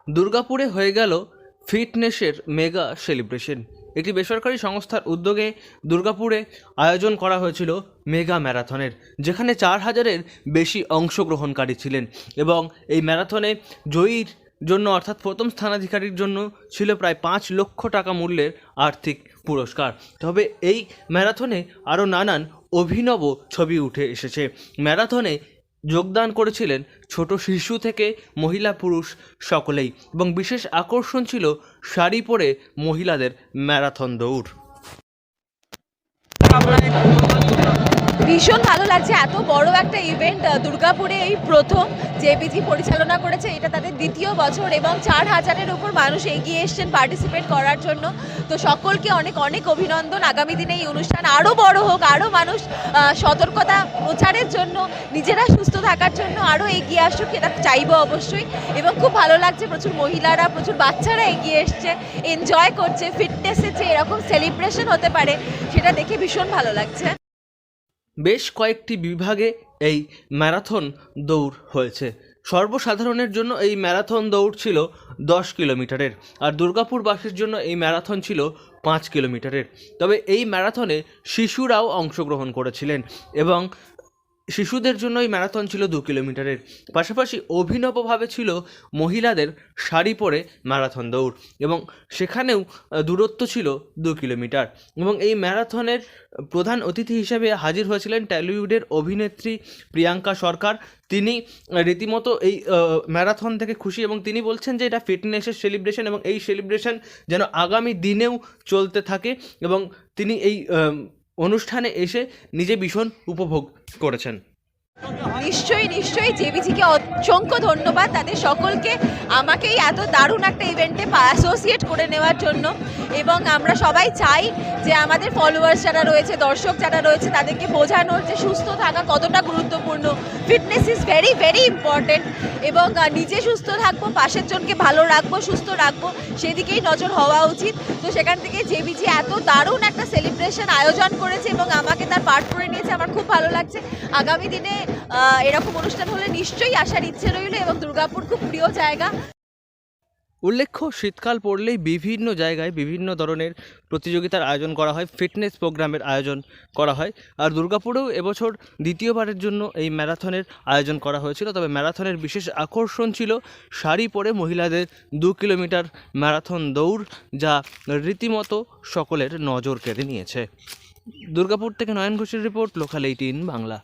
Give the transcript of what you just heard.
দুর্গাপুরে হয়ে গেল ফিটনেসের মেগা সেলিব্রেশন। একটি বেসরকারি সংস্থার উদ্যোগে দুর্গাপুরে আয়োজন করা হয়েছিল মেগা ম্যারাথনের, যেখানে 4,000-এর বেশি অংশগ্রহণকারী ছিলেন এবং এই ম্যারাথনে জয়ীর জন্য অর্থাৎ প্রথম স্থানাধিকারীর জন্য ছিল প্রায় 5 লক্ষ টাকা মূল্যের আর্থিক পুরস্কার। তবে এই ম্যারাথনে আরও নানান অভিনব ছবি উঠে এসেছে। ম্যারাথনে যোগদান করেছিলেন ছোট শিশু থেকে মহিলা পুরুষ সকলেই, এবং বিশেষ আকর্ষণ ছিল শাড়ি পরে মহিলাদের ম্যারাথন দৌড়। ভীষণ ভালো লাগছে, এত বড় একটা ইভেন্ট দুর্গাপুরে এই প্রথম জেবিজি পরিচালনা করেছে। এটা তাদের দ্বিতীয় বছর এবং 4,000-এর উপর মানুষ এগিয়ে এসছেন পার্টিসিপেট করার জন্য। তো সকলকে অনেক অনেক অভিনন্দন। আগামী দিনে এই অনুষ্ঠান আরও বড় হোক, আরও মানুষ সতর্কতা প্রচারের জন্য, নিজেরা সুস্থ থাকার জন্য আরও এগিয়ে আসুক, এটা চাইবো অবশ্যই। এবং খুব ভালো লাগছে, প্রচুর মহিলারা, প্রচুর বাচ্চারা এগিয়ে এসছে, এনজয় করছে। ফিটনেসের যে এরকম সেলিব্রেশন হতে পারে সেটা দেখে ভীষণ ভালো লাগছে। বেশ কয়েকটি বিভাগে এই ম্যারাথন দৌড় হয়েছে। সর্বসাধারণের জন্য এই ম্যারাথন দৌড় ছিল 10 কিলোমিটারের, আর দুর্গাপুরবাসীর জন্য এই ম্যারাথন ছিল 5 কিলোমিটারের। তবে এই ম্যারাথনে শিশুরাও অংশগ্রহণ করেছিলেন এবং শিশুদের জন্য এই ম্যারাথন ছিল 2 কিলোমিটারের। পাশাপাশি অভিনবভাবে ছিল মহিলাদের শাড়ি পরে ম্যারাথন দৌড়, এবং সেখানেও দূরত্ব ছিল 2 কিলোমিটার। এবং এই ম্যারাথনের প্রধান অতিথি হিসেবে হাজির হয়েছিলেন টলিউডের অভিনেত্রী প্রিয়াঙ্কা সরকার। তিনি রীতিমতো এই ম্যারাথন থেকে খুশি এবং তিনি বলছেন যে এটা ফিটনেসের সেলিব্রেশন এবং এই সেলিব্রেশন যেন আগামী দিনেও চলতে থাকে, এবং তিনি এই অনুষ্ঠানে এসে নিজে ভীষণ উপভোগ করেছেন। নিশ্চয়ই নিশ্চয়ই জেবিজিকে অসংখ্য ধন্যবাদ, তাদের সকলকে আমাকে এই এত দারুণ একটা ইভেন্টে অ্যাসোসিয়েট করে নেওয়ার জন্য। এবং আমরা সবাই চাই যে আমাদের ফলোয়ার্স যারা রয়েছে, দর্শক যারা রয়েছে, তাদেরকে বোঝানোর যে সুস্থ থাকা কতটা গুরুত্বপূর্ণ। Fitness is very very important, এবং নিজে সুস্থ থাকবো, পাশের জনকে ভালো রাখবো, সুস্থ রাখবো, সেদিকেই নজর হওয়া উচিত। তো সেখান থেকে জেবিজি এত দারুণ একটা সেলিব্রেশন আয়োজন করেছে এবং আমাকে তার পার্ট করে নিয়েছে, আমার খুব ভালো লাগছে। আগামী দিনে এরকম অনুষ্ঠান হলে নিশ্চয়ই আসার ইচ্ছে রইল, এবং দুর্গাপুর খুব প্রিয় জায়গা। উল্লেখ্য, শীতকাল পড়লেই বিভিন্ন জায়গায় বিভিন্ন ধরনের প্রতিযোগিতার আয়োজন করা হয়, ফিটনেস প্রোগ্রামের আয়োজন করা হয়। আর দুর্গাপুরেও এবছর দ্বিতীয়বারের জন্য এই ম্যারাথনের আয়োজন করা হয়েছিল। তবে ম্যারাথনের বিশেষ আকর্ষণ ছিল শাড়ি পরে মহিলাদের 2 কিলোমিটার ম্যারাথন দৌড়, যা রীতিমতো সকলের নজর কেড়ে নিয়েছে। দুর্গাপুর থেকে নয়ন ঘোষের রিপোর্ট, লোকাল 18 বাংলা।